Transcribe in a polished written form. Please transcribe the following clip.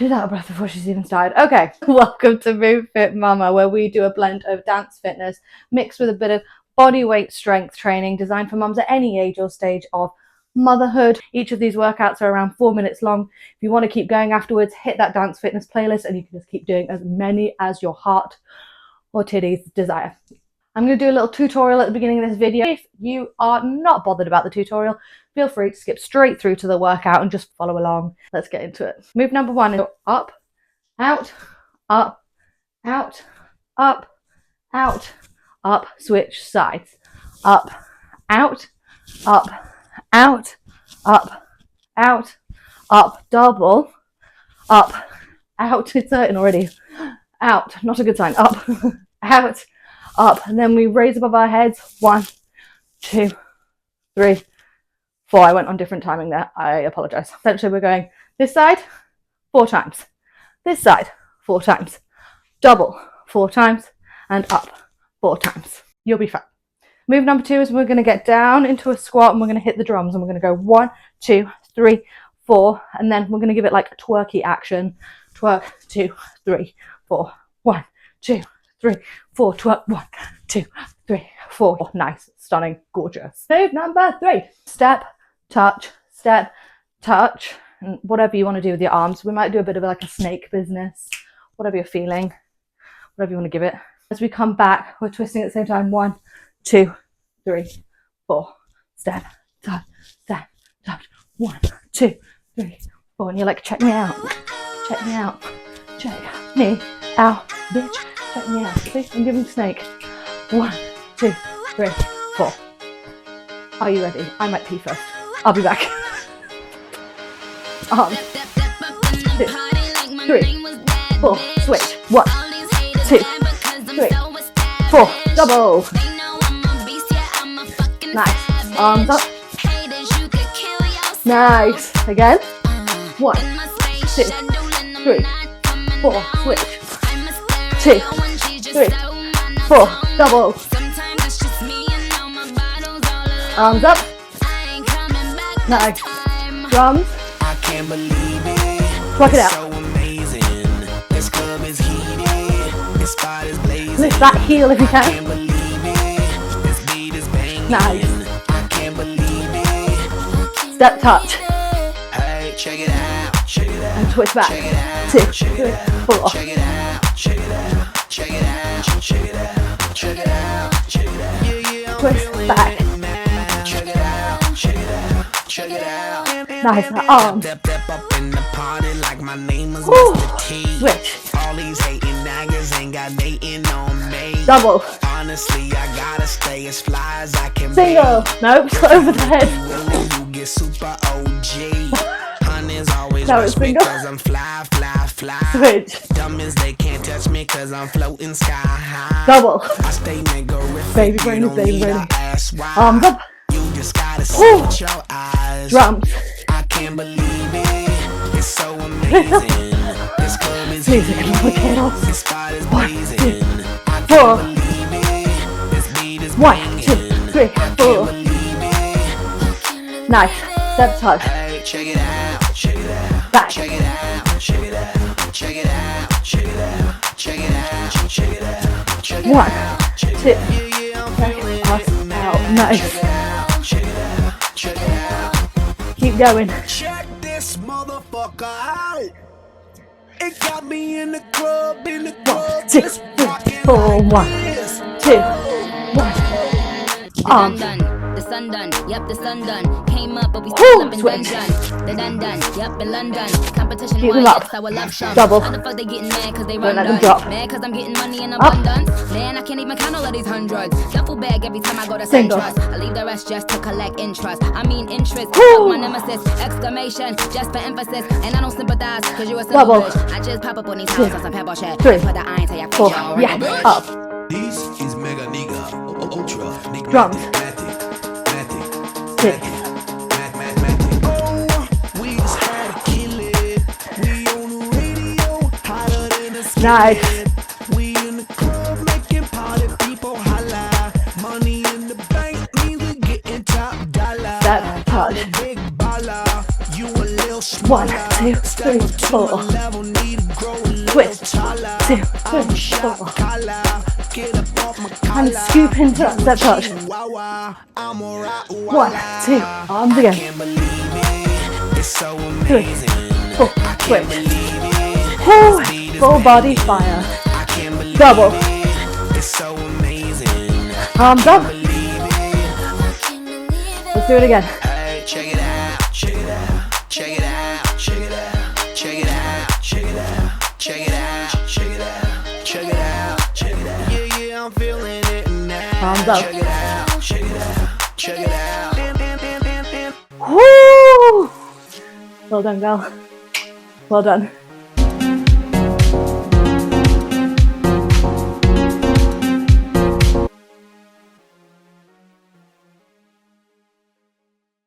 She's out of breath before she's even started. Okay, welcome to Move Fit Mama, where we do a blend of dance fitness mixed with a bit of body weight strength training designed for mums at any age or stage of motherhood. Each of these workouts are around 4 minutes long. If you want to keep going afterwards, hit that dance fitness playlist and you can just keep doing as many as your heart or titties desire. I'm going to do a little tutorial at the beginning of this video. If you are not bothered about the tutorial, feel free to skip straight through to the workout and just follow along. Let's get into it. Move number 1 is up, out, up, out, up, out, up, switch sides. Up, out, up, out, up, out, up, double, up, out. It's hurting already. Out, not a good sign. Up, out, up, and then we raise above our heads. 1, 2, 3, 4. I went on different timing there. I apologize. Essentially, we're going this side 4 times, this side 4 times, double 4 times, and up 4 times. You'll be fine. Move number 2 is we're going to get down into a squat and we're going to hit the drums and we're going to go 1, 2, 3, 4, and then we're going to give it like a twerky action. Twerk, 2, 3, 4. 1, 2, 3, 4. Twerk, 1, 2, 3, 4. Nice, stunning, gorgeous. Move number 3. Step, touch, and whatever you want to do with your arms. We might do a bit of like a snake business, whatever you're feeling, whatever you want to give it. As we come back, we're twisting at the same time. 1, 2, 3, 4. Step, touch, 1, 2, 3, 4. And you're like, check me out, check me out, check me out, bitch, check me out. See, I'm giving snake. 1, 2, 3, 4. Are you ready? I might pee first. I'll be back. Arms. 2, 3, 4. Switch. 1, 2, 3, 4. Double. Nice. Arms up. Nice. Again. 1, 2, 3, 4. Switch. 2, 3, 4. Double. Arms up. Nice. Drums. Work it out. Lift that heel if you can. Nice. Step touch. And twist back. 2, 3, 4. Twist back. Nice. Arms. Ooh. Switch. Double. Honestly, I gotta stay as fly as I can. Single. Nope. Over the head. No, it's single. I'm fly. Switch. Dumb as they can't touch me cause I'm floating sky high. Double. I stay nigga. Baby brain is baby brain. Arms up. You just gotta see with your eyes. Drums. I can't believe it. It's so amazing. This club is music and all the chaos. This spot is blazing. 4. This beat is 1, 2, 3, 4. Nice. Step touch. Hey, check it out. Check it out. Back. Check it out. Check it out. Check it out. Check it out. Check it out. Check it out. Check it 1, out. 2. Us out. Nice. Keep going. Check this motherfucker out. It got me in the club, 1, 2, 3, 4. 1, 2, 1. Arms. The sun done, yep, the sun done. Came up, but we still up and done. The done, yep, in London. Competition Keep why, them up. yes, I will love some. Double. How the fuck they getting mad cause they Don't run let them done. drop. Mad cause I'm getting money in Up. abundance. Man, I can't even count all of these hundreds. Duffel bag every time I go to Single. Trust. I leave the rest just to collect interest. I mean interest. Woo. Fuck my nemesis. Exclamation, just for emphasis. And I don't sympathize cause you a simple Double. bitch. I just pop up on these houses on some pebble shit. 3, Put the iron to your face. 4. y'all. Yeah. Up. This is Mega Nigga Ultra. Drums. 6. Nice. We in the club making party people holla. Money in the bank means we getting top dollar. Step touch. Big baller. You a little 1, 2, 3, 4. level twist, 1, 2, 3, 4. And scoop into that step touch. 1, 2, arms again. 3, 4, switch. Full body fire. Double. Arms up. Let's do it again. Check it out, check it out, check it out, check it out, check it out, check it out, check it out, check it out, check it out, check it out. Yeah, yeah, I'm feeling it now. Arms up. Check it out, check it out, check it out. Woo! Well done, girl. Well done.